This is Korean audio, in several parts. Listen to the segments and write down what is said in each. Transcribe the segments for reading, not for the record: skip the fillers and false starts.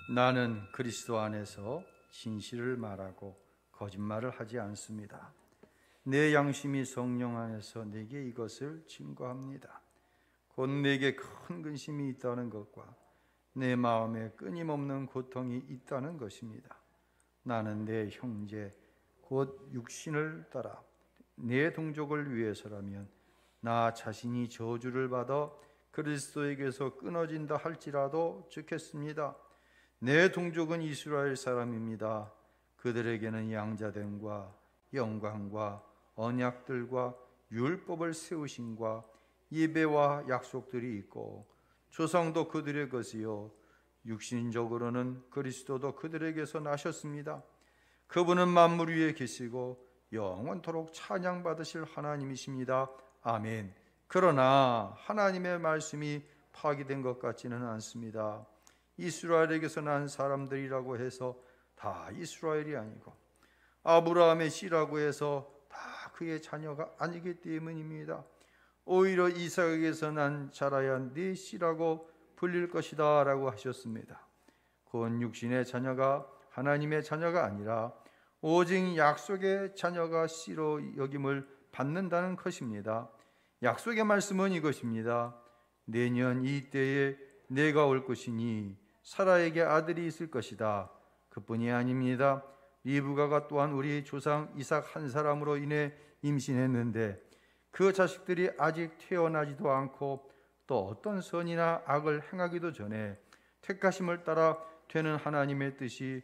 나는 그리스도 안에서 진실을 말하고 거짓말을 하지 않습니다. 내 양심이 성령 안에서 내게 이것을 증거합니다. 곧 내게 큰 근심이 있다는 것과 내 마음에 끊임없는 고통이 있다는 것입니다. 나는 내 형제 곧 육신을 따라 내 동족을 위해서라면 나 자신이 저주를 받아 그리스도에게서 끊어진다 할지라도 좋겠습니다. 내 동족은 이스라엘 사람입니다. 그들에게는 양자됨과 영광과 언약들과 율법을 세우심과 예배와 약속들이 있고 조상도 그들의 것이요 육신적으로는 그리스도도 그들에게서 나셨습니다. 그분은 만물 위에 계시고 영원토록 찬양받으실 하나님이십니다. 아멘. 그러나 하나님의 말씀이 파기된 것 같지는 않습니다. 이스라엘에게서 난 사람들이라고 해서 다 이스라엘이 아니고 아브라함의 씨라고 해서 다 그의 자녀가 아니기 때문입니다. 오히려 이삭에게서 난 자라야 네 씨라고 불릴 것이다 라고 하셨습니다. 곧 육신의 자녀가 하나님의 자녀가 아니라 오직 약속의 자녀가 씨로 여김을 받는다는 것입니다. 약속의 말씀은 이것입니다. 내년 이때에 내가 올 것이니 사라에게 아들이 있을 것이다. 그뿐이 아닙니다. 리브가가 또한 우리 조상 이삭 한 사람으로 인해 임신했는데 그 자식들이 아직 태어나지도 않고 또 어떤 선이나 악을 행하기도 전에 택하심을 따라 되는 하나님의 뜻이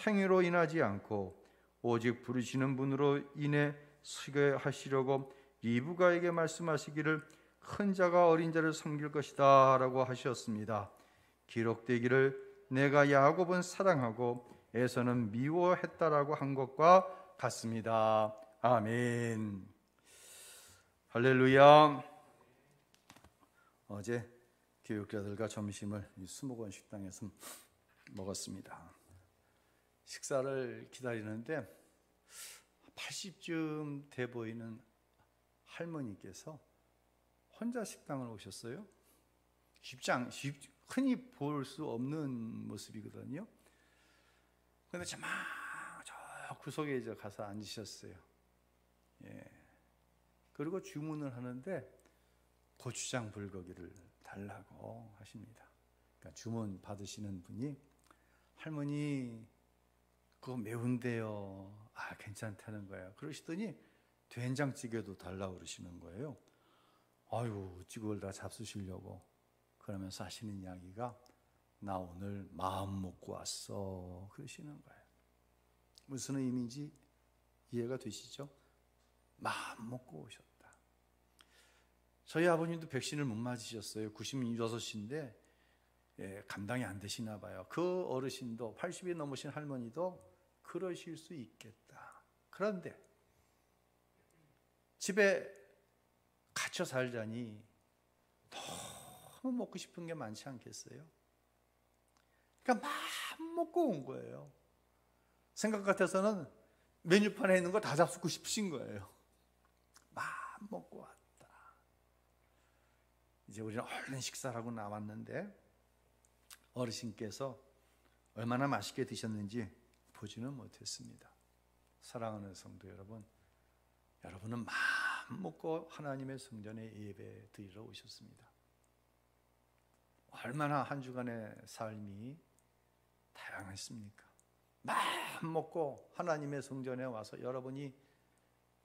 행위로 인하지 않고 오직 부르시는 분으로 인해 서게 하시려고 리브가에게 말씀하시기를 큰 자가 어린 자를 섬길 것이다 라고 하셨습니다. 기록되기를 내가 야곱은 사랑하고 에서는 미워했다라고 한 것과 같습니다. 아멘. 할렐루야. 어제 교육자들과 점심을 수목원 식당에서 먹었습니다. 식사를 기다리는데 80쯤 돼 보이는 할머니께서 혼자 식당을 오셨어요. 흔히 볼 수 없는 모습이거든요. 그런데 저 구석에 이제 가서 앉으셨어요. 예. 그리고 주문을 하는데 고추장 불고기를 달라고 하십니다. 그러니까 주문 받으시는 분이 할머니 그거 매운데요. 아 괜찮다는 거예요. 그러시더니 된장찌개도 달라고 그러시는 거예요. 아유 어찌 그걸 다 잡수시려고. 그러면서 하시는 이야기가 나 오늘 마음 먹고 왔어 그러시는 거예요. 무슨 의미인지 이해가 되시죠? 마음 먹고 오셨다. 저희 아버님도 백신을 못 맞으셨어요. 96인데 감당이 안 되시나 봐요. 그 어르신도 80이 넘으신 할머니도 그러실 수 있겠다. 그런데 집에 갇혀 살자니 너무 먹고 싶은 게 많지 않겠어요? 그러니까 마음 먹고 온 거예요. 생각 같아서는 메뉴판에 있는 거 다 잡수고 싶으신 거예요. 마음 먹고 왔다. 이제 우리는 얼른 식사를 하고 나왔는데 어르신께서 얼마나 맛있게 드셨는지 보지는 못했습니다. 사랑하는 성도 여러분, 여러분은 마음 먹고 하나님의 성전에 예배 드리러 오셨습니다. 얼마나 한 주간의 삶이 다양했습니까? 마음 먹고 하나님의 성전에 와서 여러분이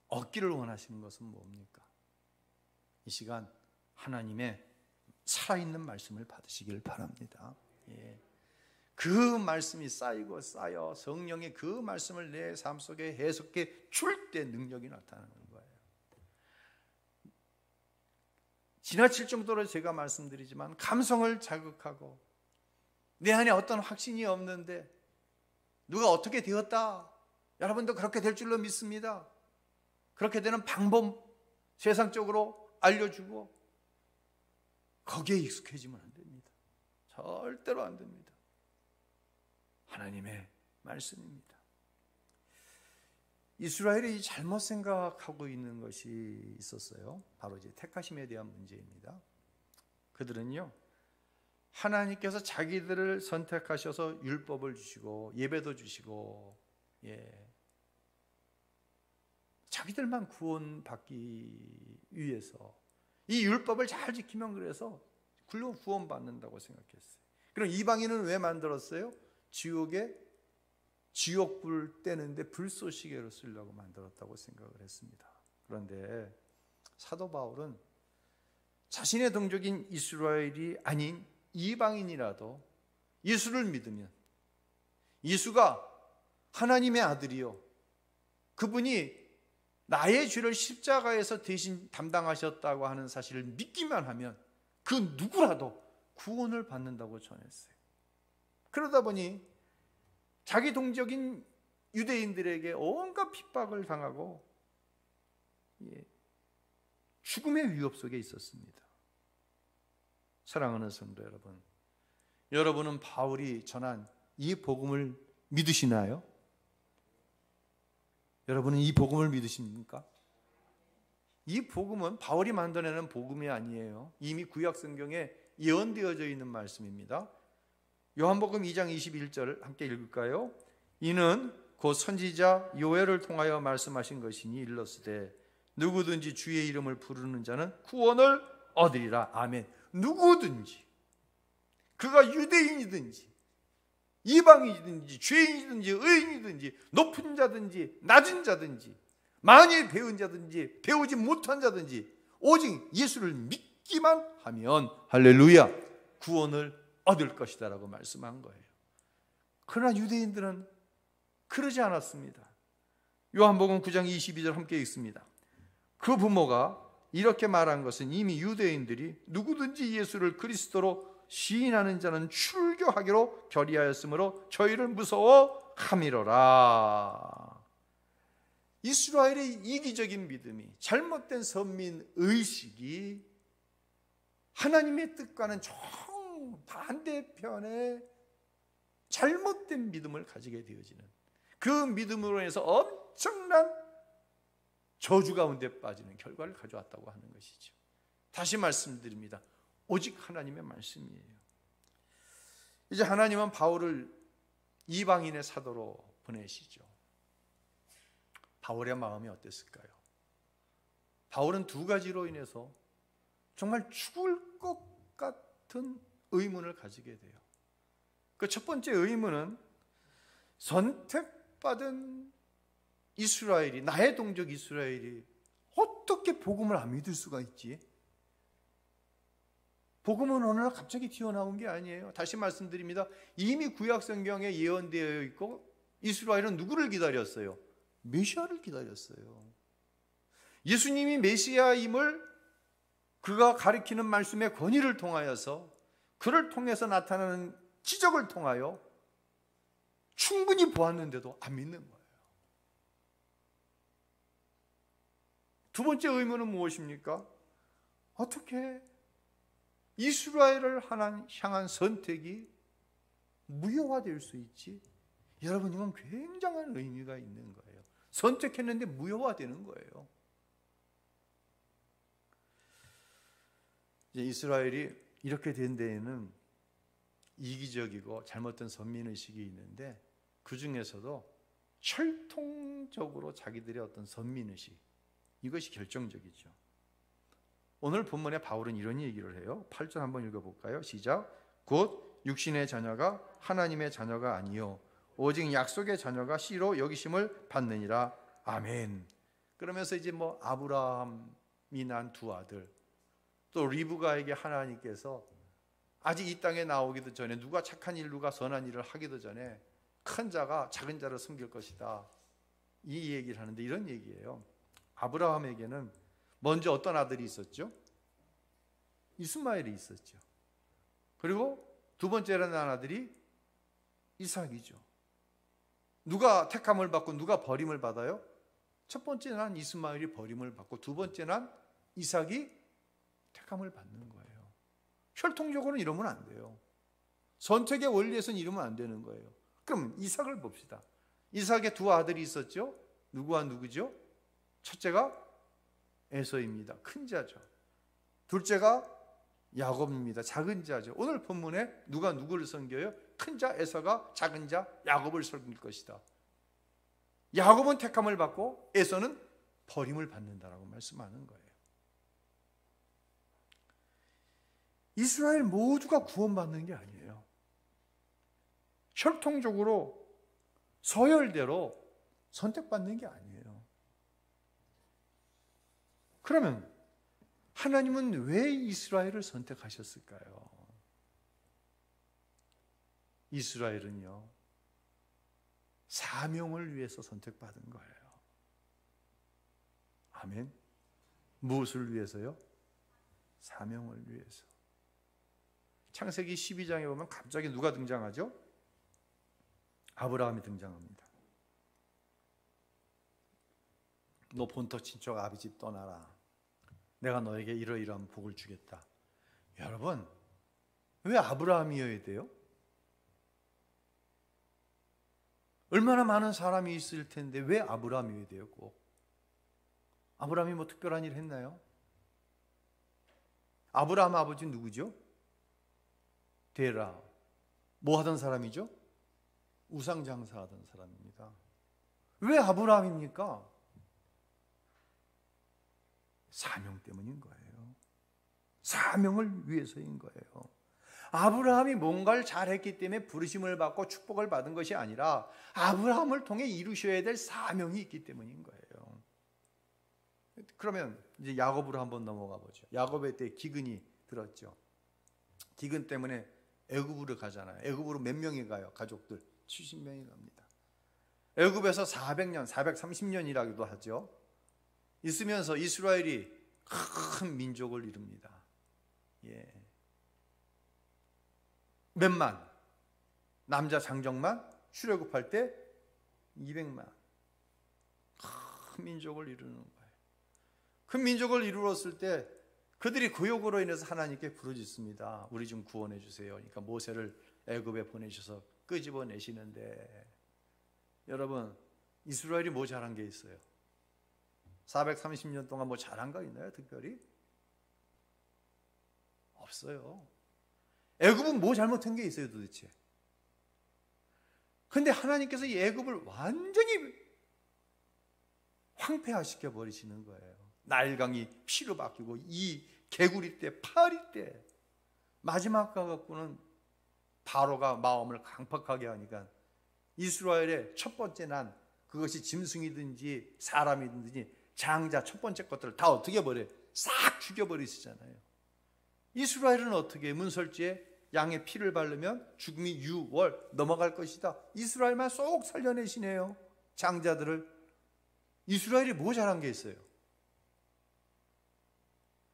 얻기를 원하시는 것은 뭡니까? 이 시간 하나님의 살아있는 말씀을 받으시길 바랍니다. 예. 그 말씀이 쌓이고 쌓여 성령의 그 말씀을 내 삶 속에 해석해 줄 때 능력이 나타나는 거예요. 지나칠 정도로 제가 말씀드리지만 감성을 자극하고 내 안에 어떤 확신이 없는데 누가 어떻게 되었다. 여러분도 그렇게 될 줄로 믿습니다. 그렇게 되는 방법 세상적으로 알려주고 거기에 익숙해지면 안 됩니다. 절대로 안 됩니다. 하나님의 말씀입니다. 이스라엘이 잘못 생각하고 있는 것이 있었어요. 바로 이제 택하심에 대한 문제입니다. 그들은요 하나님께서 자기들을 선택하셔서 율법을 주시고 예배도 주시고, 자기들만 구원받기 위해서 이 율법을 잘 지키면 그래서 구원받는다고 생각했어요. 그럼 이방인은 왜 만들었어요? 지옥불 떼는데 불쏘시개로 쓰려고 만들었다고 생각을 했습니다. 그런데 사도 바울은 자신의 동족인 이스라엘이 아닌 이방인이라도 예수를 믿으면, 예수가 하나님의 아들이요, 그분이 나의 죄를 십자가에서 대신 담당하셨다고 하는 사실을 믿기만 하면 그 누구라도 구원을 받는다고 전했어요. 그러다 보니 자기 동족인 유대인들에게 온갖 핍박을 당하고 죽음의 위협 속에 있었습니다. 사랑하는 성도 여러분, 여러분은 바울이 전한 이 복음을 믿으시나요? 여러분은 이 복음을 믿으십니까? 이 복음은 바울이 만들어내는 복음이 아니에요. 이미 구약 성경에 예언되어져 있는 말씀입니다. 요한복음 2장 21절을 함께 읽을까요? 이는 곧 선지자 요엘을 통하여 말씀하신 것이니 일렀으되 누구든지 주의 이름을 부르는 자는 구원을 얻으리라. 아멘. 누구든지, 그가 유대인이든지 이방인이든지 죄인이든지 의인이든지 높은 자든지 낮은 자든지 많이 배운 자든지 배우지 못한 자든지 오직 예수를 믿기만 하면 할렐루야 구원을 얻을 것이다 라고 말씀한 거예요. 그러나 유대인들은 그러지 않았습니다. 요한복음 9장 22절 함께 읽습니다. 그 부모가 이렇게 말한 것은 이미 유대인들이 누구든지 예수를 그리스도로 시인하는 자는 출교하기로 결의하였으므로 저희를 무서워함이로라. 이스라엘의 이기적인 믿음이, 잘못된 선민의식이 하나님의 뜻과는 정반대편의 잘못된 믿음을 가지게 되어지는, 그 믿음으로 인해서 엄청난 저주 가운데 빠지는 결과를 가져왔다고 하는 것이죠. 다시 말씀드립니다. 오직 하나님의 말씀이에요. 이제 하나님은 바울을 이방인의 사도로 보내시죠. 바울의 마음이 어땠을까요? 바울은 두 가지로 인해서 정말 죽을 것 같은 의문을 가지게 돼요. 그 첫 번째 의문은 선택받은 이스라엘이, 나의 동족 이스라엘이 어떻게 복음을 안 믿을 수가 있지? 복음은 어느 날 갑자기 튀어나온 게 아니에요. 다시 말씀드립니다. 이미 구약 성경에 예언되어 있고 이스라엘은 누구를 기다렸어요? 메시아를 기다렸어요. 예수님이 메시아임을 그가 가리키는 말씀의 권위를 통하여서, 그를 통해서 나타나는 기적을 통하여 충분히 보았는데도 안 믿는 거예요. 두 번째 의문은 무엇입니까? 어떻게 이스라엘을 향한 선택이 무효화될 수 있지? 여러분, 이건 굉장한 의미가 있는 거예요. 선택했는데 무효화되는 거예요. 이제 이스라엘이 이렇게 된 데에는 이기적이고 잘못된 선민의식이 있는데, 그 중에서도 철통적으로 자기들의 어떤 선민의식, 이것이 결정적이죠. 오늘 본문에 바울은 이런 얘기를 해요. 8절 한번 읽어볼까요? 시작. 곧 육신의 자녀가 하나님의 자녀가 아니요 오직 약속의 자녀가 씨로 여기심을 받느니라. 아멘. 그러면서 이제 아브라함이 난 두 아들, 또 리브가에게 하나님께서 아직 이 땅에 나오기도 전에, 누가 착한 일, 누가 선한 일을 하기도 전에 큰 자가 작은 자를 섬길 것이다, 이 얘기를 하는데, 이런 얘기예요. 아브라함에게는 먼저 어떤 아들이 있었죠? 이스마엘이 있었죠. 그리고 두 번째로 난 아들이 이삭이죠. 누가 택함을 받고 누가 버림을 받아요? 첫 번째 난 이스마엘이 버림을 받고, 두 번째 난 이삭이 택함을 받는 거예요. 혈통적으로는 이러면 안 돼요. 선택의 원리에서는 이러면 안 되는 거예요. 그럼 이삭을 봅시다. 이삭의 두 아들이 있었죠. 누구와 누구죠? 첫째가 에서입니다. 큰 자죠. 둘째가 야곱입니다. 작은 자죠. 오늘 본문에 누가 누구를 섬겨요? 큰 자 에서가 작은 자 야곱을 섬길 것이다. 야곱은 택함을 받고 에서는 버림을 받는다라고 말씀하는 거예요. 이스라엘 모두가 구원받는 게 아니에요. 혈통적으로 서열대로 선택받는 게 아니에요. 그러면 하나님은 왜 이스라엘을 선택하셨을까요? 이스라엘은요, 사명을 위해서 선택받은 거예요. 아멘. 무엇을 위해서요? 사명을 위해서. 창세기 12장에 보면 갑자기 누가 등장하죠? 아브라함이 등장합니다. 너 본토 친척 아비 집 떠나라. 내가 너에게 이러이러한 복을 주겠다. 여러분, 왜 아브라함이어야 돼요? 얼마나 많은 사람이 있을 텐데 왜 아브라함이어야 돼요? 꼭 아브라함이 뭐 특별한 일 했나요? 아브라함 아버지 누구죠? 데라. 뭐 하던 사람이죠? 우상 장사하던 사람입니다. 왜 아브라함입니까? 사명 때문인 거예요. 사명을 위해서인 거예요. 아브라함이 뭔가를 잘했기 때문에 부르심을 받고 축복을 받은 것이 아니라 아브라함을 통해 이루셔야 될 사명이 있기 때문인 거예요. 그러면 이제 야곱으로 한번 넘어가 보죠. 야곱의 때 기근이 들었죠. 기근 때문에 애굽으로 가잖아요. 애굽으로 몇 명이 가요? 가족들 70명이 갑니다. 애굽에서 400년, 430년이라고도 하죠. 있으면서 이스라엘이 큰 민족을 이룹니다. 예. 몇만, 남자 장정만 출애굽할 때 200만. 큰 민족을 이루는 거예요. 큰 민족을 이루었을 때 그들이 구욕으로 인해서 하나님께 부르짖습니다. 우리 좀 구원해 주세요. 그러니까 모세를 애굽에 보내셔서 끄집어내시는데, 여러분, 이스라엘이 뭐 잘한 게 있어요? 430년 동안 뭐 잘한 거 있나요? 특별히? 없어요. 애굽은 뭐 잘못한 게 있어요 도대체? 근데 하나님께서 이 애굽을 완전히 황폐화시켜 버리시는 거예요. 나일강이 피로 바뀌고 이 개구리 때, 파리 때 마지막 가갖고는 바로가 마음을 강팍하게 하니까 이스라엘의 첫 번째 난, 그것이 짐승이든지 사람이든지 장자 첫 번째 것들을 다 어떻게 버려요? 싹 죽여버리시잖아요. 이스라엘은 어떻게 문설주에 양의 피를 바르면 죽음이 유월 넘어갈 것이다. 이스라엘만 쏙 살려내시네요. 장자들을. 이스라엘이 뭐 잘한 게 있어요?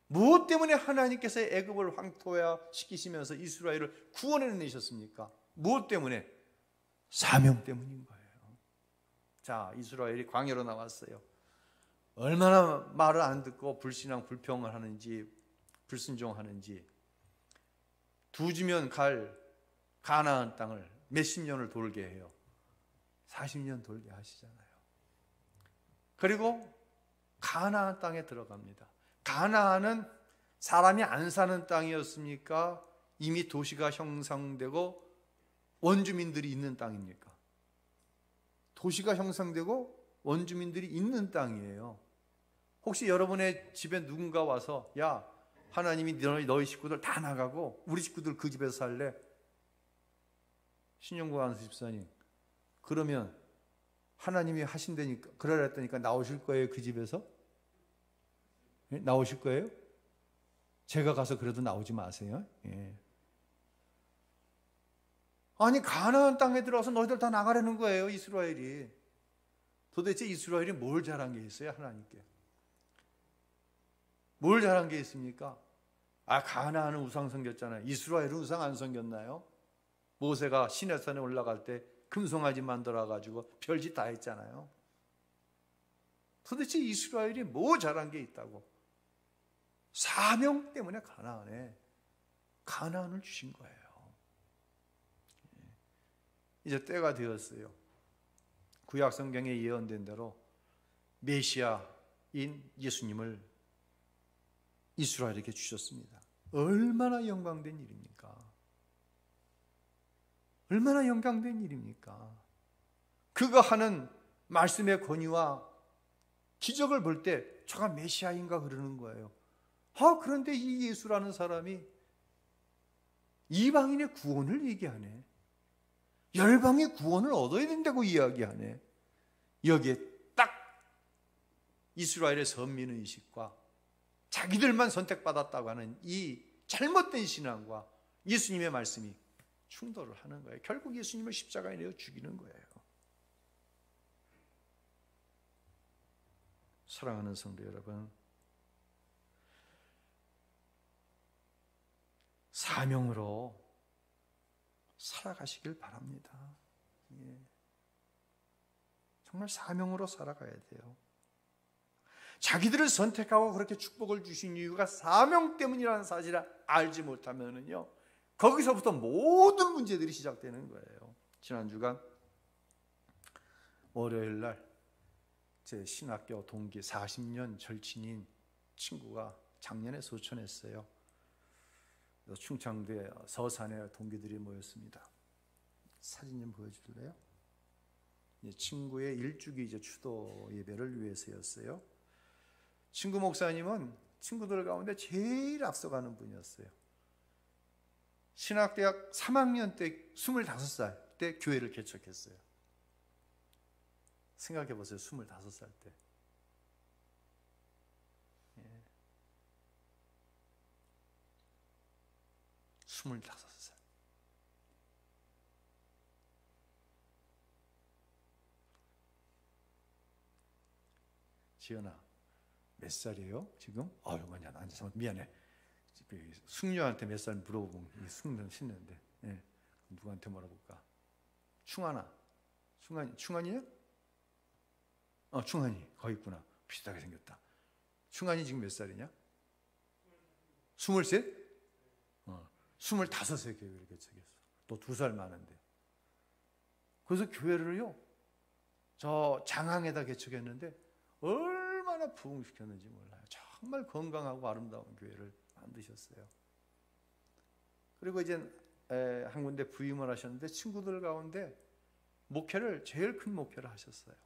무엇 때문에 하나님께서 애굽을 황토화시키시면서 이스라엘을 구원해내셨습니까? 무엇 때문에? 사명 때문인 거예요. 자, 이스라엘이 광야로 나왔어요. 얼마나 말을 안 듣고 불신앙 불평을 하는지, 불순종하는지. 두 주면 갈 가나안 땅을 몇십 년을 돌게 해요. 40년 돌게 하시잖아요. 그리고 가나안 땅에 들어갑니다. 가나안은 사람이 안 사는 땅이었습니까? 이미 도시가 형성되고 원주민들이 있는 땅입니까? 도시가 형성되고 원주민들이 있는 땅이에요. 혹시 여러분의 집에 누군가 와서, 야, 하나님이 너희 식구들 다 나가고 우리 식구들 그 집에서 살래? 신용구 안수 집사님, 그러면 하나님이 하신다니까, 그러라 했다니까 나오실 거예요? 그 집에서? 예? 나오실 거예요? 제가 가서 그래도 나오지 마세요. 예. 아니, 가나안 땅에 들어와서 너희들 다 나가라는 거예요, 이스라엘이. 도대체 이스라엘이 뭘 잘한 게 있어요, 하나님께? 뭘 잘한 게 있습니까? 아, 가나안은 우상 섬겼잖아요. 이스라엘은 우상 안 섬겼나요? 모세가 시내산에 올라갈 때 금송아지 만들어가지고 별짓 다 했잖아요. 도대체 이스라엘이 뭐 잘한 게 있다고? 사명 때문에 가나안을 주신 거예요. 이제 때가 되었어요. 구약 성경에 예언된 대로 메시아인 예수님을 이스라엘에게 주셨습니다. 얼마나 영광된 일입니까? 얼마나 영광된 일입니까? 그가 하는 말씀의 권위와 기적을 볼 때 저가 메시아인가 그러는 거예요. 그런데 이 예수라는 사람이 이방인의 구원을 얘기하네. 열방의 구원을 얻어야 된다고 이야기하네. 여기에 딱 이스라엘의 선민의식과 자기들만 선택받았다고 하는 이 잘못된 신앙과 예수님의 말씀이 충돌을 하는 거예요. 결국 예수님을 십자가에 내어 죽이는 거예요. 사랑하는 성도 여러분, 사명으로 살아가시길 바랍니다. 예. 정말 사명으로 살아가야 돼요. 자기들을 선택하고 그렇게 축복을 주신 이유가 사명 때문이라는 사실을 알지 못하면은요, 거기서부터 모든 문제들이 시작되는 거예요. 지난 주간 월요일 날 제 신학교 동기 40년 절친인 친구가 작년에 소천했어요. 충청도의 서산에 동기들이 모였습니다. 사진 좀 보여줄래요? 친구의 일주기 추도 예배를 위해서였어요. 친구 목사님은 친구들 가운데 제일 앞서가는 분이었어요. 신학대학 3학년 때 25살 때 교회를 개척했어요. 생각해 보세요. 25살 때. 25살. 지연아, 몇 살이에요? 지금? 아유만야, 미안해. 숙녀한테 몇 살 물어보면 숙녀는 신는데, 예. 누구한테 물어볼까? 충환아, 충환이냐? 충환이 거기 있구나. 비슷하게 생겼다. 충환이 지금 몇 살이냐? 23? 25세 교회를 개척했어. 또 2살 많은데. 그래서 교회를요, 저 장항에다 개척했는데 얼마나 부흥시켰는지 몰라요. 정말 건강하고 아름다운 교회를 만드셨어요. 그리고 이제 한 군데 부임을 하셨는데 친구들 가운데 목회를 제일 큰 목회를 하셨어요.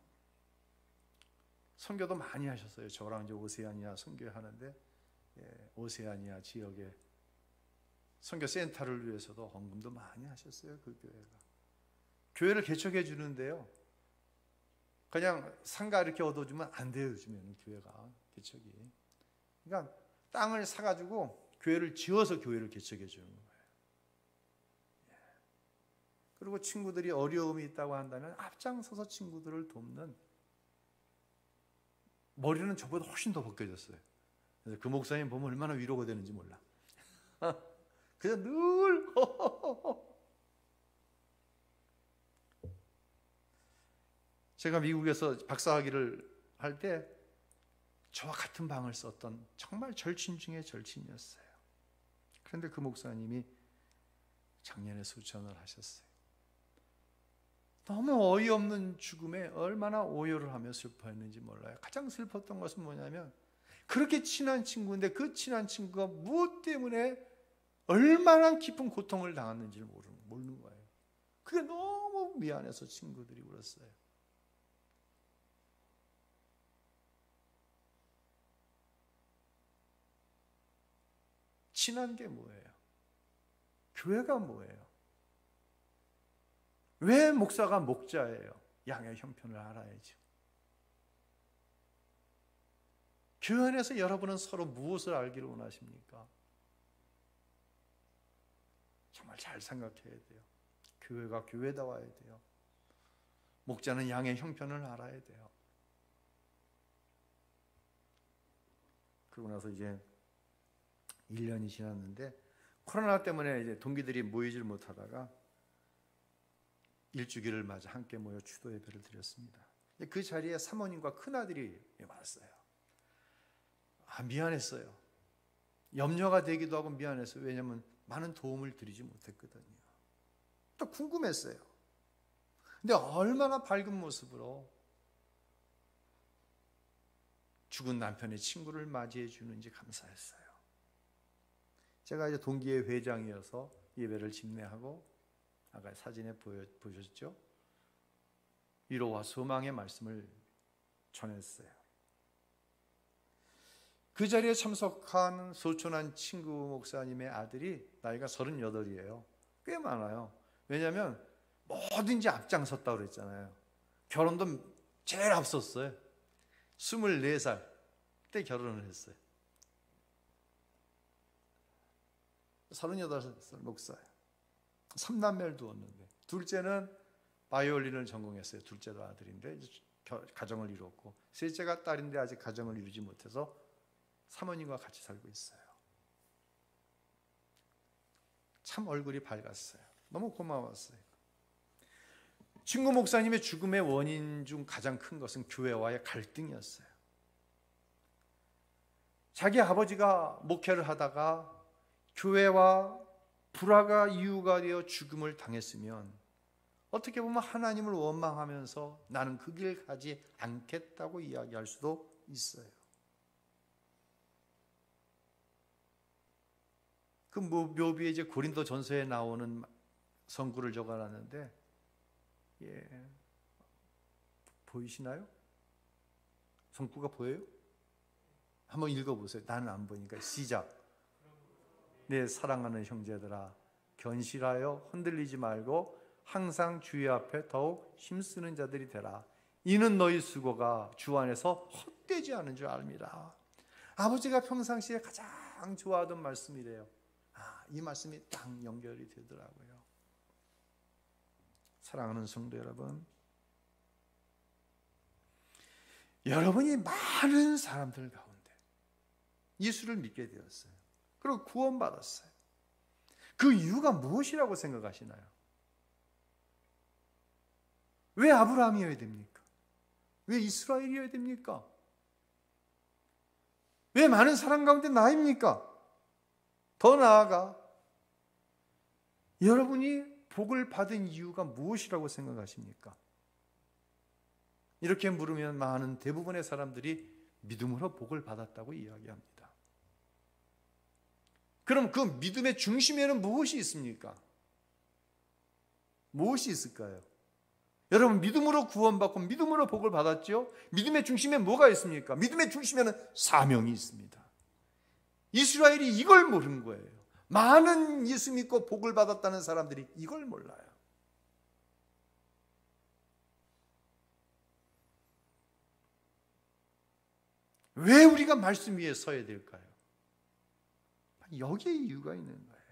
선교도 많이 하셨어요. 저랑 이제 오세아니아 선교하는데 오세아니아 지역에 선교 센터를 위해서도 헌금도 많이 하셨어요. 그 교회가. 교회를 개척해 주는데요, 그냥 상가 이렇게 얻어주면 안 돼요. 요즘에는 교회가 개척이. 그러니까 땅을 사가지고 교회를 지어서 교회를 개척해 주는 거예요. 그리고 친구들이 어려움이 있다고 한다면 앞장서서 친구들을 돕는, 머리는 저보다 훨씬 더 벗겨졌어요. 그래서 그 목사님 보면 얼마나 위로가 되는지 몰라. 그냥 늘 제가 미국에서 박사학위를 할 때 저와 같은 방을 썼던 정말 절친 중에 절친이었어요. 그런데 그 목사님이 작년에 소천을 하셨어요. 너무 어이없는 죽음에 얼마나 오열을 하며 슬퍼했는지 몰라요. 가장 슬펐던 것은 뭐냐면, 그렇게 친한 친구인데 그 친한 친구가 무엇 때문에 얼마나 깊은 고통을 당했는지를 모르는 거예요. 그게 너무 미안해서 친구들이 울었어요. 친한 게 뭐예요? 교회가 뭐예요? 왜 목사가 목자예요? 양의 형편을 알아야죠. 교회 안에서 여러분은 서로 무엇을 알기를 원하십니까? 정말 잘 생각해야 돼요. 교회가 교회다워야 돼요. 목자는 양의 형편을 알아야 돼요. 그러고 나서 이제 1년이 지났는데 코로나 때문에 이제 동기들이 모이질 못하다가 일주기를 맞아 함께 모여 추도 예배를 드렸습니다. 그 자리에 사모님과 큰아들이 왔어요. 미안했어요. 염려가 되기도 하고 미안했어요. 왜냐하면 많은 도움을 드리지 못했거든요. 또 궁금했어요. 근데 얼마나 밝은 모습으로 죽은 남편의 친구를 맞이해 주는지 감사했어요. 제가 이제 동기회 회장이어서 예배를 집례하고 아까 사진에 보셨죠? 위로와 소망의 말씀을 전했어요. 그 자리에 참석한 소천한 친구 목사님의 아들이 나이가 38이에요. 꽤 많아요. 왜냐하면 뭐든지 앞장섰다고 그랬잖아요. 결혼도 제일 앞섰어요. 24살 때 결혼을 했어요. 38살 목사예요. 3남매를 두었는데 둘째는 바이올린을 전공했어요. 둘째도 아들인데 이제 가정을 이루었고, 셋째가 딸인데 아직 가정을 이루지 못해서 사모님과 같이 살고 있어요. 참 얼굴이 밝았어요. 너무 고마웠어요. 친구 목사님의 죽음의 원인 중 가장 큰 것은 교회와의 갈등이었어요. 자기 아버지가 목회를 하다가 교회와 불화가 이유가 되어 죽음을 당했으면 어떻게 보면 하나님을 원망하면서 나는 그 길 가지 않겠다고 이야기할 수도 있어요. 그 묘비에 이제 고린도 전서에 나오는 성구를 적어놨는데, 보이시나요? 성구가 보여요? 한번 읽어보세요. 나는 안 보니까. 시작. 내 사랑하는 형제들아, 견실하여 흔들리지 말고 항상 주의 앞에 더욱 힘쓰는 자들이 되라. 이는 너희 수고가 주 안에서 헛되지 않은 줄 압니다. 아버지가 평상시에 가장 좋아하던 말씀이래요. 이 말씀이 딱 연결이 되더라고요. 사랑하는 성도 여러분, 여러분이 많은 사람들 가운데 예수를 믿게 되었어요. 그리고 구원받았어요. 그 이유가 무엇이라고 생각하시나요? 왜 아브라함이어야 됩니까? 왜 이스라엘이어야 됩니까? 왜 많은 사람 가운데 나입니까? 더 나아가 여러분이 복을 받은 이유가 무엇이라고 생각하십니까? 이렇게 물으면 많은 대부분의 사람들이 믿음으로 복을 받았다고 이야기합니다. 그럼 그 믿음의 중심에는 무엇이 있습니까? 무엇이 있을까요? 여러분, 믿음으로 구원받고 믿음으로 복을 받았죠? 믿음의 중심에 뭐가 있습니까? 믿음의 중심에는 사명이 있습니다. 이스라엘이 이걸 모르는 거예요. 많은 예수 믿고 복을 받았다는 사람들이 이걸 몰라요. 왜 우리가 말씀 위에 서야 될까요? 여기에 이유가 있는 거예요.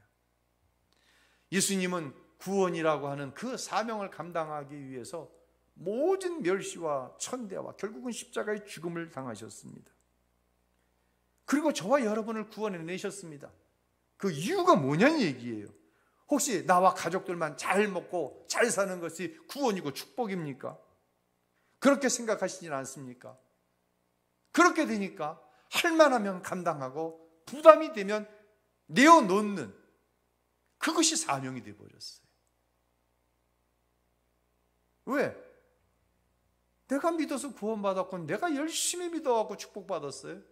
예수님은 구원이라고 하는 그 사명을 감당하기 위해서 모든 멸시와 천대와 결국은 십자가의 죽음을 당하셨습니다. 그리고 저와 여러분을 구원해내셨습니다. 그 이유가 뭐냐는 얘기예요. 혹시 나와 가족들만 잘 먹고 잘 사는 것이 구원이고 축복입니까? 그렇게 생각하시진 않습니까? 그렇게 되니까 할 만하면 감당하고 부담이 되면 내어놓는, 그것이 사명이 되어버렸어요. 왜? 내가 믿어서 구원받았고 내가 열심히 믿어갖고 축복받았어요.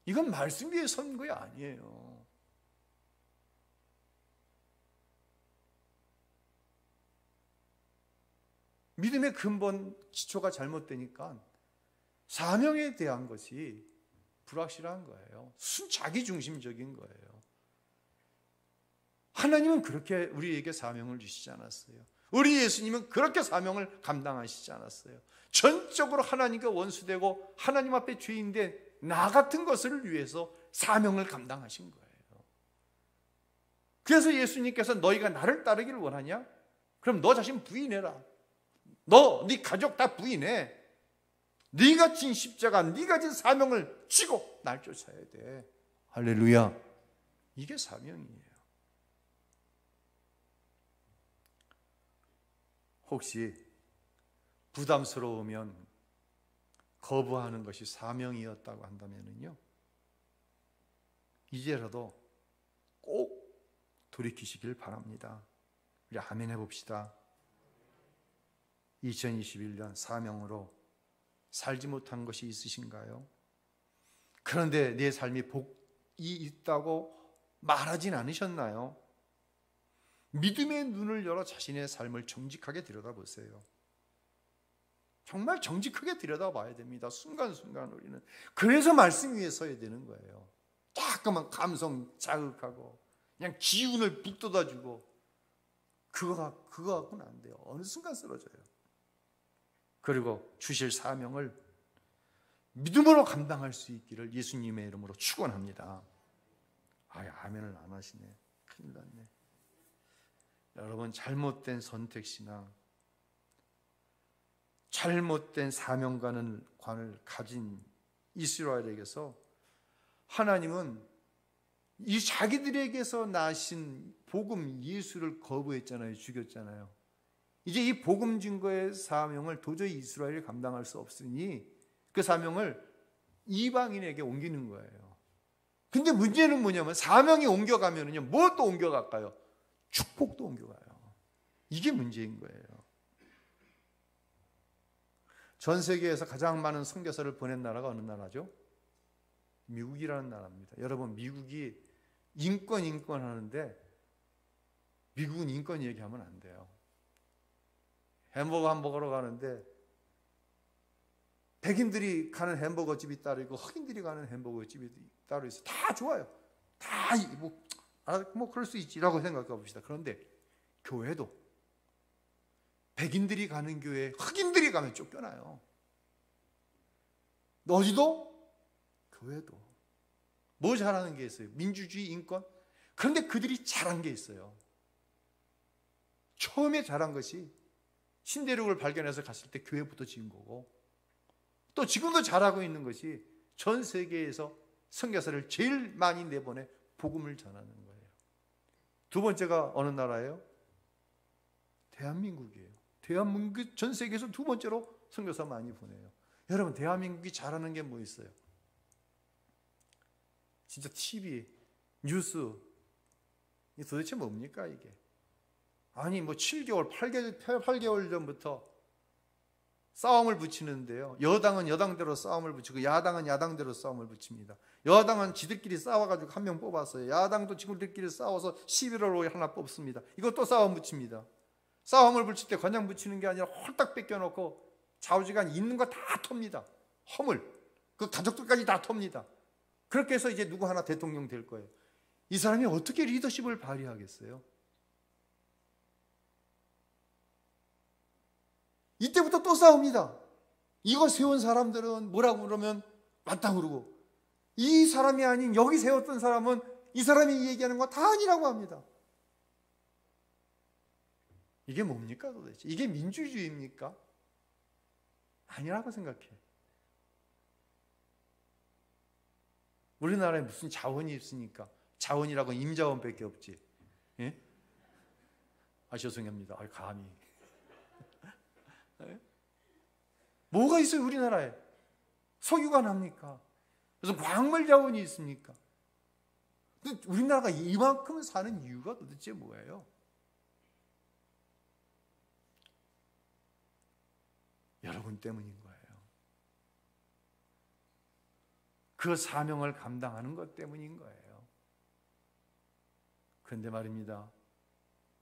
이건 말씀 위에 선 거 아니에요. 믿음의 근본 기초가 잘못되니까 사명에 대한 것이 불확실한 거예요. 자기중심적인 거예요. 하나님은 그렇게 우리에게 사명을 주시지 않았어요. 우리 예수님은 그렇게 사명을 감당하시지 않았어요. 전적으로 하나님과 원수되고 하나님 앞에 죄인된 나 같은 것을 위해서 사명을 감당하신 거예요. 그래서 예수님께서 너희가 나를 따르기를 원하냐? 그럼 너 자신 부인해라. 네 가족 다 부인해. 네가 진 십자가, 네가 진 사명을 지고 날 쫓아야 돼. 할렐루야. 이게 사명이에요. 혹시 부담스러우면 거부하는 것이 사명이었다고 한다면요, 이제라도 꼭 돌이키시길 바랍니다. 우리 아멘 해봅시다. 2021년 사명으로 살지 못한 것이 있으신가요? 그런데 내 삶이 복이 있다고 말하진 않으셨나요? 믿음의 눈을 열어 자신의 삶을 정직하게 들여다보세요. 정말 정직하게 들여다봐야 됩니다. 순간순간 우리는. 그래서 말씀 위에 서야 되는 거예요. 자꾸만 감성 자극하고 그냥 기운을 북돋아주고 그거 갖고는 안 돼요. 어느 순간 쓰러져요. 그리고 주실 사명을 믿음으로 감당할 수 있기를 예수님의 이름으로 축원합니다. 아멘을 안 하시네. 큰일 났네. 여러분, 잘못된 선택신앙, 잘못된 사명관을 가진 이스라엘에게서 하나님은 이 자기들에게서 나신 복음 예수를 거부했잖아요. 죽였잖아요. 이제 이 복음 증거의 사명을 도저히 이스라엘이 감당할 수 없으니 그 사명을 이방인에게 옮기는 거예요. 근데 문제는 뭐냐면 사명이 옮겨가면은요, 뭐 또 옮겨갈까요? 축복도 옮겨가요. 이게 문제인 거예요. 전 세계에서 가장 많은 선교사를 보낸 나라가 어느 나라죠? 미국이라는 나라입니다. 여러분, 미국이 인권 하는데 미국은 인권 얘기하면 안 돼요. 햄버거 한 먹으러 가는데 백인들이 가는 햄버거 집이 따로 있고 흑인들이 가는 햄버거 집이 따로 있어요. 다 좋아요. 다 뭐 그럴 수 있지라고 생각해 봅시다. 그런데 교회도 백인들이 가는 교회에 흑인들이 가면 쫓겨나요. 어디도 교회도 뭐 잘하는 게 있어요? 민주주의, 인권. 그런데 그들이 잘한 게 있어요. 처음에 잘한 것이 신대륙을 발견해서 갔을 때 교회부터 지은 거고, 또 지금도 잘하고 있는 것이 전 세계에서 선교사를 제일 많이 내보내 복음을 전하는 거예요. 두 번째가 어느 나라예요? 대한민국이에요. 대한민국 전 세계에서 두 번째로 선교사 많이 보내요. 여러분, 대한민국이 잘하는 게 뭐 있어요? 진짜 TV, 뉴스, 이게 도대체 뭡니까 이게? 아니 뭐 7개월, 8개월 전부터 싸움을 붙이는데요. 여당은 여당대로 싸움을 붙이고 야당은 야당대로 싸움을 붙입니다. 여당은 지들끼리 싸워가지고 한 명 뽑았어요. 야당도 지들끼리 싸워서 11월 5일 하나 뽑습니다. 이거 또 싸움 붙입니다. 싸움을 붙일 때 그냥 붙이는 게 아니라 홀딱 뺏겨놓고 좌우지간 있는 거 다 텁니다. 허물, 그 가족들까지 다 텁니다. 그렇게 해서 이제 누구 하나 대통령 될 거예요. 이 사람이 어떻게 리더십을 발휘하겠어요? 이때부터 또 싸웁니다. 이거 세운 사람들은 뭐라고 그러면 맞다 그러고, 이 사람이 아닌 여기 세웠던 사람은 이 사람이 얘기하는 거 다 아니라고 합니다. 이게 뭡니까 도대체? 이게 민주주의입니까? 아니라고 생각해. 우리나라에 무슨 자원이 있으니까. 자원이라고 임자원밖에 없지. 예? 죄송합니다. 감히. 예? 뭐가 있어요 우리나라에? 석유가 납니까? 무슨 광물 자원이 있습니까? 근데 우리나라가 이만큼 사는 이유가 도대체 뭐예요? 여러분 때문인 거예요. 그 사명을 감당하는 것 때문인 거예요. 그런데 말입니다,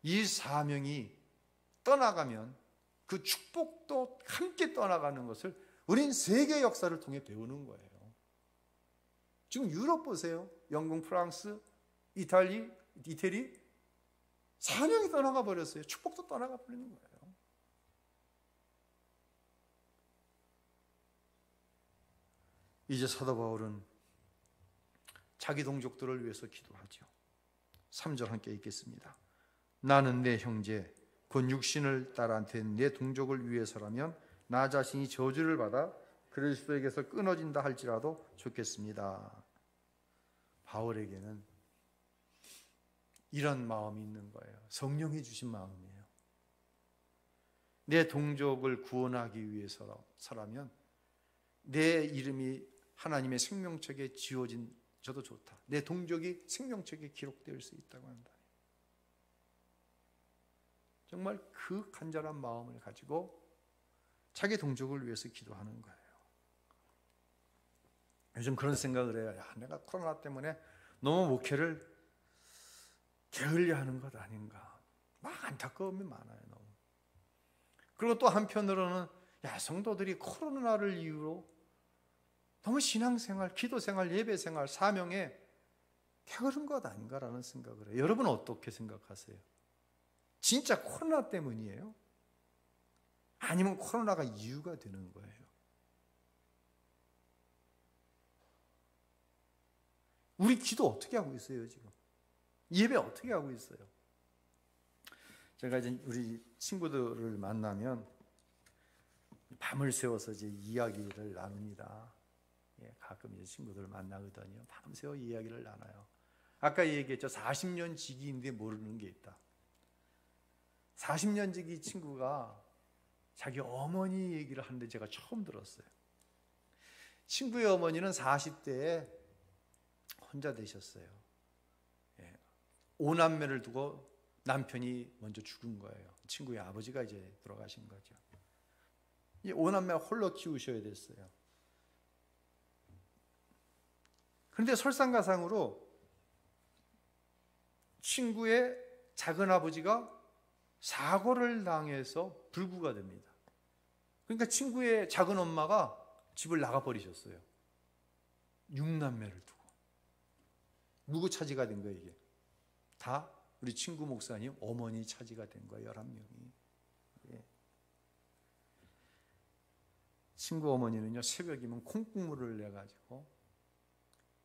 이 사명이 떠나가면 그 축복도 함께 떠나가는 것을 우린 세계 역사를 통해 배우는 거예요. 지금 유럽 보세요. 영국, 프랑스, 이태리 사명이 떠나가 버렸어요. 축복도 떠나가 버리는 거예요. 이제 사도 바울은 자기 동족들을 위해서 기도하죠. 3절 함께 읽겠습니다. 나는 내 형제 곧 육신을 따라 된 내 동족을 위해서라면 나 자신이 저주를 받아 그리스도에게서 끊어진다 할지라도 좋겠습니다. 바울에게는 이런 마음이 있는 거예요. 성령이 주신 마음이에요. 내 동족을 구원하기 위해서라면 내 이름이 하나님의 생명책에 지워진 저도 좋다. 내 동족이 생명책에 기록될 수 있다고 한다. 정말 그 간절한 마음을 가지고 자기 동족을 위해서 기도하는 거예요. 요즘 그런 생각을 해요. 내가 코로나 때문에 너무 목회를 게을리하는 것 아닌가, 막 안타까움이 많아요. 너무. 그리고 또 한편으로는 성도들이 코로나를 이유로 너무 신앙생활, 기도생활, 예배생활, 사명에 게으른 것 아닌가라는 생각을 해요. 여러분은 어떻게 생각하세요? 진짜 코로나 때문이에요? 아니면 코로나가 이유가 되는 거예요? 우리 기도 어떻게 하고 있어요, 지금? 예배 어떻게 하고 있어요? 제가 이제 우리 친구들을 만나면 밤을 새워서 이제 이야기를 나눕니다. 가끔 이제 친구들을 만나거든요. 밤새워 이야기를 나눠요. 아까 얘기했죠. 40년 지기인데 모르는 게 있다. 40년 지기 친구가 자기 어머니 얘기를 하는데 제가 처음 들었어요. 친구의 어머니는 40대에 혼자 되셨어요. 5남매를 두고 남편이 먼저 죽은 거예요. 친구의 아버지가 이제 돌아가신 거죠. 이 5남매 홀로 키우셔야 됐어요. 그런데 설상가상으로 친구의 작은 아버지가 사고를 당해서 불구가 됩니다. 그러니까 친구의 작은 엄마가 집을 나가버리셨어요. 6남매를 두고. 누구 차지가 된 거예요, 이게? 다 우리 친구 목사님 어머니 차지가 된 거예요, 11명이. 친구 어머니는요, 새벽이면 콩국물을 내가지고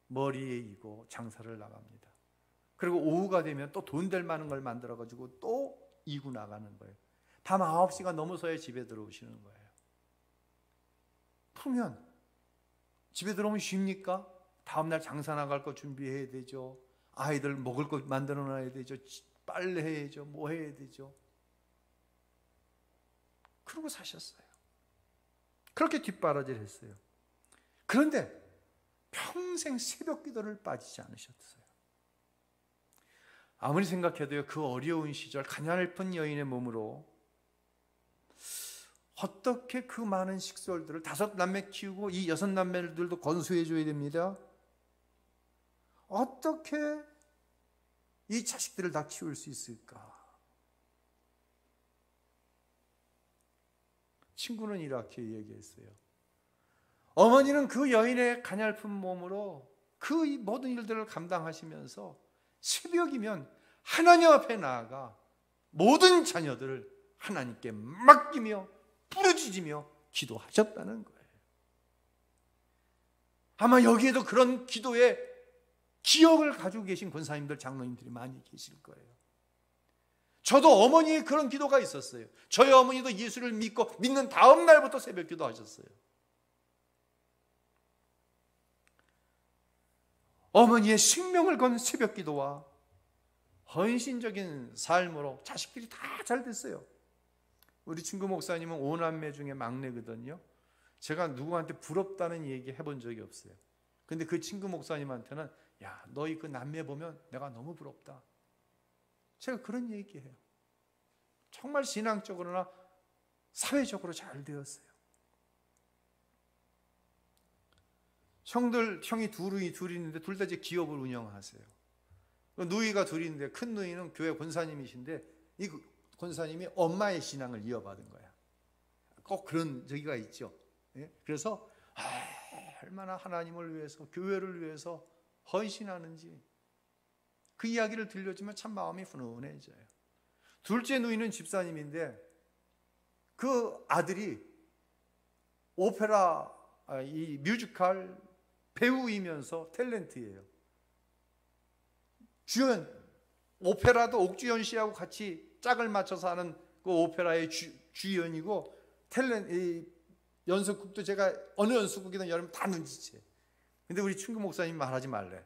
머리에 이고 장사를 나갑니다. 그리고 오후가 되면 또 돈 될 만한 걸 만들어가지고 또 이고 나가는 거예요. 밤 9시가 넘어서야 집에 들어오시는 거예요. 그러면 집에 들어오면 쉽니까? 다음날 장사 나갈 거 준비해야 되죠. 아이들 먹을 거 만들어 놔야 되죠. 빨래 해야죠. 뭐 해야 되죠. 그러고 사셨어요. 그렇게 뒷바라지를 했어요. 그런데 평생 새벽 기도를 빠지지 않으셨어요. 아무리 생각해도요, 그 어려운 시절 가냘픈 여인의 몸으로 어떻게 그 많은 식솔들을 5남매 키우고 이 6남매들도 건수해 줘야 됩니다. 어떻게 이 자식들을 다 키울 수 있을까? 친구는 이렇게 얘기했어요. 어머니는 그 여인의 가냘픈 몸으로 그 모든 일들을 감당하시면서 새벽이면 하나님 앞에 나아가 모든 자녀들을 하나님께 맡기며 부르짖으며 기도하셨다는 거예요. 아마 여기에도 그런 기도의 기억을 가지고 계신 권사님들, 장로님들이 많이 계실 거예요. 저도 어머니의 그런 기도가 있었어요. 저희 어머니도 예수를 믿는 다음 날부터 새벽 기도하셨어요. 어머니의 생명을 건 새벽 기도와 헌신적인 삶으로 자식들이 다 잘 됐어요. 우리 친구 목사님은 5남매 중에 막내거든요. 제가 누구한테 부럽다는 얘기 해본 적이 없어요. 근데 그 친구 목사님한테는 야, 너희 그 남매 보면 내가 너무 부럽다. 제가 그런 얘기해요. 정말 신앙적으로나 사회적으로 잘 되었어요. 형이 둘이 있는데 둘 다 이제 기업을 운영하세요. 누이가 둘이 있는데 큰 누이는 교회 권사님이신데 이 권사님이 엄마의 신앙을 이어받은 거야. 꼭 그런 저기가 있죠. 그래서 얼마나 하나님을 위해서, 교회를 위해서 헌신하는지 그 이야기를 들려주면 참 마음이 훈훈해져요. 둘째 누이는 집사님인데 그 아들이 오페라, 이 뮤지컬 배우이면서 탤런트예요. 주연, 오페라도 옥주현 씨하고 같이 짝을 맞춰서 하는 그 오페라의 주연이고 이 연습국도 제가 어느 연습국이든 여러분 다 눈치채요. 근데 우리 친구 목사님 말하지 말래.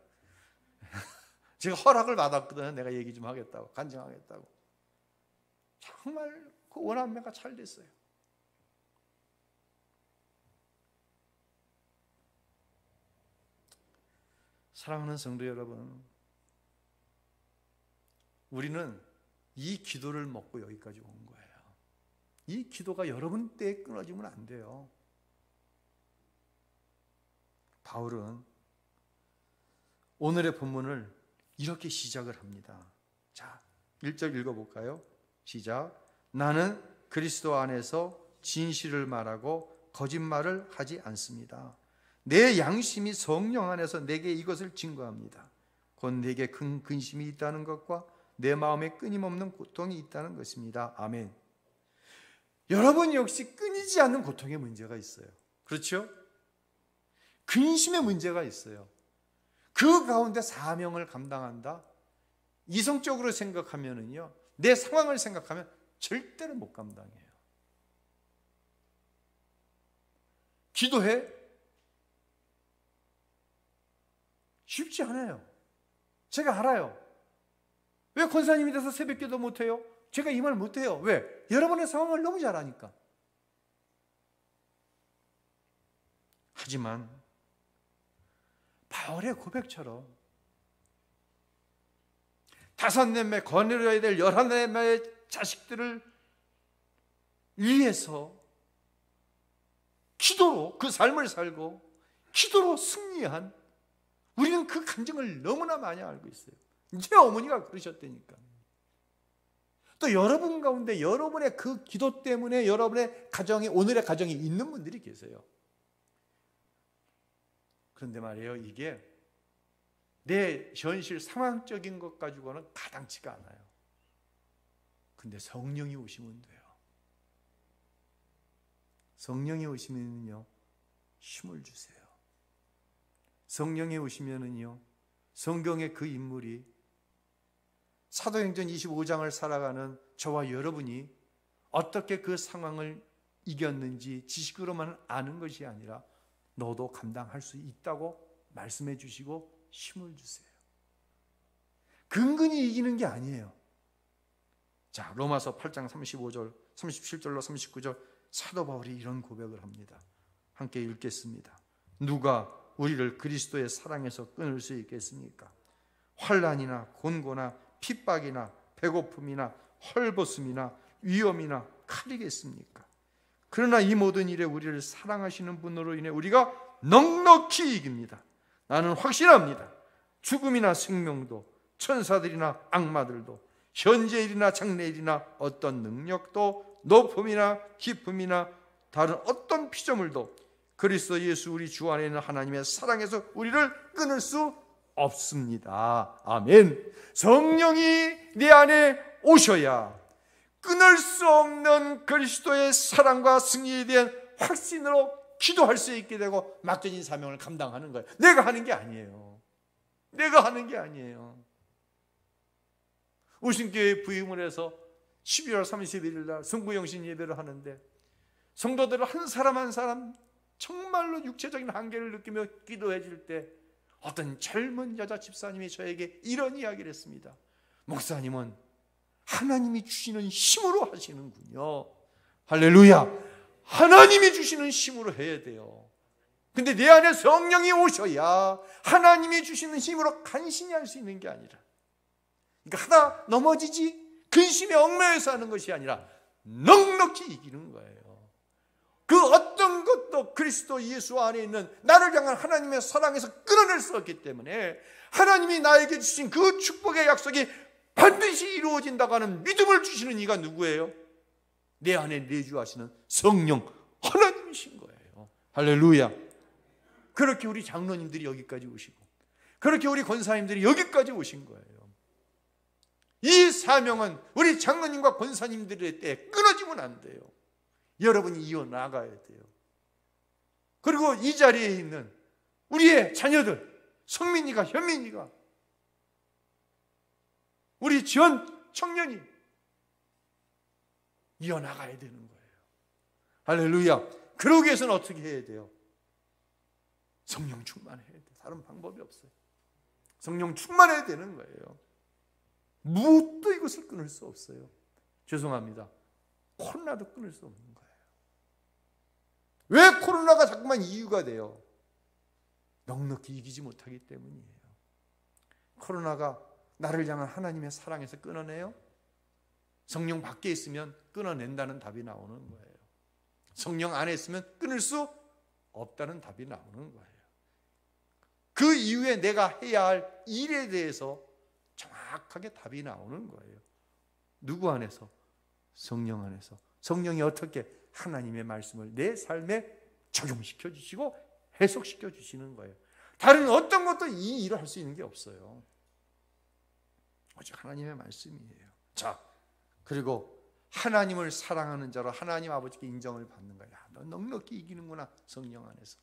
제가 허락을 받았거든요. 내가 얘기 좀 하겠다고, 간증하겠다고. 정말 그 원한매가 잘 됐어요. 사랑하는 성도 여러분, 우리는 이 기도를 먹고 여기까지 온 거예요. 이 기도가 여러분 때에 끊어지면 안 돼요. 바울은 오늘의 본문을 이렇게 시작을 합니다. 자, 1절 읽어볼까요? 시작. 나는 그리스도 안에서 진실을 말하고 거짓말을 하지 않습니다. 내 양심이 성령 안에서 내게 이것을 증거합니다. 곧 내게 큰 근심이 있다는 것과 내 마음에 끊임없는 고통이 있다는 것입니다. 아멘. 여러분 역시 끊이지 않는 고통의 문제가 있어요. 그렇죠? 근심의 문제가 있어요. 그 가운데 사명을 감당한다? 이성적으로 생각하면은요, 내 상황을 생각하면 절대로 못 감당해요. 기도해? 쉽지 않아요. 제가 알아요. 왜 권사님이 돼서 새벽기도 못해요? 제가 이 말 못해요. 왜? 여러분의 상황을 너무 잘 아니까. 하지만 바울의 고백처럼 5 거느려야 될 11 자식들을 위해서 기도로 그 삶을 살고 기도로 승리한, 우리는 그 감정을 너무나 많이 알고 있어요. 제 어머니가 그러셨다니까. 또 여러분 가운데 여러분의 그 기도 때문에 여러분의 가정이, 오늘의 가정이 있는 분들이 계세요. 그런데 말이에요, 이게 내 현실 상황적인 것 가지고는 가당치가 않아요. 근데 성령이 오시면 돼요. 성령이 오시면요, 힘을 주세요. 성령이 오시면은요, 성경의 그 인물이 사도행전 25장을 살아가는 저와 여러분이 어떻게 그 상황을 이겼는지 지식으로만 아는 것이 아니라 너도 감당할 수 있다고 말씀해 주시고 힘을 주세요. 근근히 이기는 게 아니에요. 자, 로마서 8장 35절, 37절로 39절 사도 바울이 이런 고백을 합니다. 함께 읽겠습니다. 누가 우리를 그리스도의 사랑에서 끊을 수 있겠습니까? 환난이나 곤고나 핍박이나 배고픔이나 헐벗음이나 위험이나 칼이겠습니까? 그러나 이 모든 일에 우리를 사랑하시는 분으로 인해 우리가 넉넉히 이깁니다. 나는 확신합니다. 죽음이나 생명도, 천사들이나 악마들도, 현재일이나 장래일이나 어떤 능력도, 높음이나 깊음이나 다른 어떤 피조물도 그리스도 예수 우리 주 안에 있는 하나님의 사랑에서 우리를 끊을 수 없습니다. 아멘. 성령이 내 안에 오셔야 끊을 수 없는 그리스도의 사랑과 승리에 대한 확신으로 기도할 수 있게 되고 맡겨진 사명을 감당하는 거예요. 내가 하는 게 아니에요. 내가 하는 게 아니에요. 우신교회 부임을 해서 12월 31일 날 성부영신 예배를 하는데 성도들을 한 사람 한 사람 정말로 육체적인 한계를 느끼며 기도해 줄 때 어떤 젊은 여자 집사님이 저에게 이런 이야기를 했습니다. 목사님은 하나님이 주시는 힘으로 하시는군요. 할렐루야. 하나님이 주시는 힘으로 해야 돼요. 근데 내 안에 성령이 오셔야 하나님이 주시는 힘으로 간신히 할 수 있는 게 아니라, 그러니까 하다 넘어지지 근심에 얽매여서 하는 것이 아니라 넉넉히 이기는 거예요. 그 어떤 것도 그리스도 예수 안에 있는 나를 향한 하나님의 사랑에서 끊어낼 수 없기 때문에 하나님이 나에게 주신 그 축복의 약속이 반드시 이루어진다고 하는 믿음을 주시는 이가 누구예요? 내 안에 내주하시는 성령 하나님이신 거예요. 할렐루야. 그렇게 우리 장로님들이 여기까지 오시고 그렇게 우리 권사님들이 여기까지 오신 거예요. 이 사명은 우리 장로님과 권사님들의 때에 끊어지면 안 돼요. 여러분이 이어나가야 돼요. 그리고 이 자리에 있는 우리의 자녀들, 성민이가, 현민이가, 우리 전 청년이 이어나가야 되는 거예요. 할렐루야. 그러기 위해서는 어떻게 해야 돼요? 성령 충만해야 돼요. 다른 방법이 없어요. 성령 충만해야 되는 거예요. 무엇도 이것을 끊을 수 없어요. 죄송합니다. 코로나도 끊을 수 없는 거예요. 왜 코로나가 자꾸만 이유가 돼요? 넉넉히 이기지 못하기 때문이에요. 코로나가 나를 향한 하나님의 사랑에서 끊어내요? 성령 밖에 있으면 끊어낸다는 답이 나오는 거예요. 성령 안에 있으면 끊을 수 없다는 답이 나오는 거예요. 그 이후에 내가 해야 할 일에 대해서 정확하게 답이 나오는 거예요. 누구 안에서? 성령 안에서. 성령이 어떻게 하나님의 말씀을 내 삶에 적용시켜 주시고 해석시켜 주시는 거예요. 다른 어떤 것도 이 일을 할 수 있는 게 없어요. 오직 하나님의 말씀이에요. 자, 그리고 하나님을 사랑하는 자로 하나님 아버지께 인정을 받는 거야. 너 넉넉히 이기는구나. 성령 안에서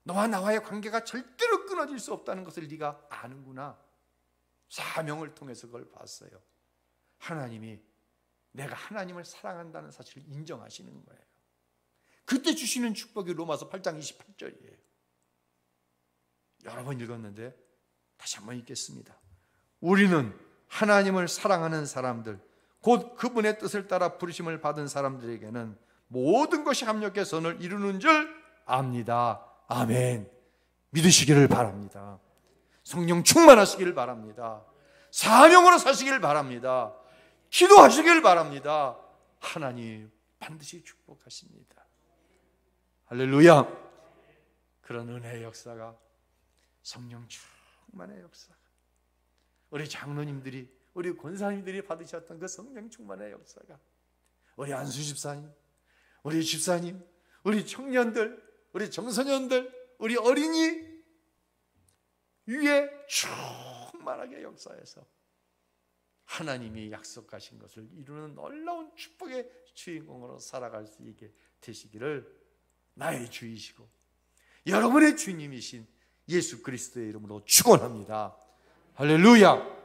너와 나와의 관계가 절대로 끊어질 수 없다는 것을 네가 아는구나. 사명을 통해서 그걸 봤어요. 하나님이 내가 하나님을 사랑한다는 사실을 인정하시는 거예요. 그때 주시는 축복이 로마서 8장 28절이에요. 여러 번 읽었는데 다시 한번 읽겠습니다. 우리는 하나님을 사랑하는 사람들, 곧 그분의 뜻을 따라 부르심을 받은 사람들에게는 모든 것이 합력해 선을 이루는 줄 압니다. 아멘. 믿으시기를 바랍니다. 성령 충만하시기를 바랍니다. 사명으로 사시기를 바랍니다. 기도하시기를 바랍니다. 하나님 반드시 축복하십니다. 할렐루야. 그런 은혜의 역사가, 성령 충만의 역사가, 우리 장로님들이, 우리 권사님들이 받으셨던 그 성령 충만의 역사가, 우리 안수 집사님, 우리 집사님, 우리 청년들, 우리 청소년들, 우리 어린이 위에 충만하게 역사해서 하나님이 약속하신 것을 이루는 놀라운 축복의 주인공으로 살아갈 수 있게 되시기를 나의 주이시고 여러분의 주님이신 예수 그리스도의 이름으로 축원합니다. 할렐루야.